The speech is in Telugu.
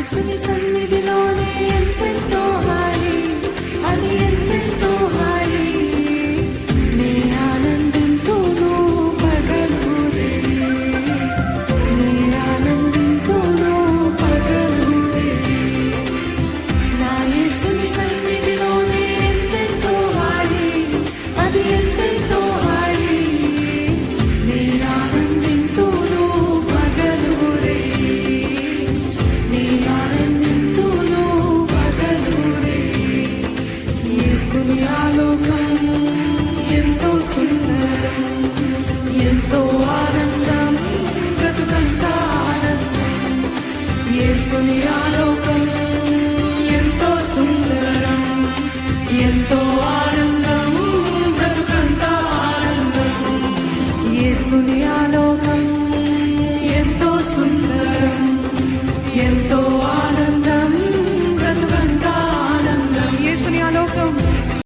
యేసుని సన్నిధిలోనే ఎంతెంతో హాయి, అది ఎంతెంతో హాయి. నే ఆనందింతును పగలురే, నే ఆనందింతును పగలురే. నా యేసుని సన్నిధిలోనే ఎంతెంతో హాయి, అది ఎంతెంతో హాయి. నే ఆనందింతును పగలురే, నే ఆనందింతును పగలురే. యేసుని ఆలోకం ఎంతో సుందరం, ఎంతో ఆనందం, బ్రతుకంతా ఆనందం. యేసుని ఆలోకం ఎంతో సుందరం, ఎంతో ఆనందం, బ్రతుకంతా ఆనందం. యేసుని ఆలోకం ఎంతో సుందరం, ఎంతో ఆనందం, బ్రతుకంతా ఆనందం. యేసుని ఆలోకం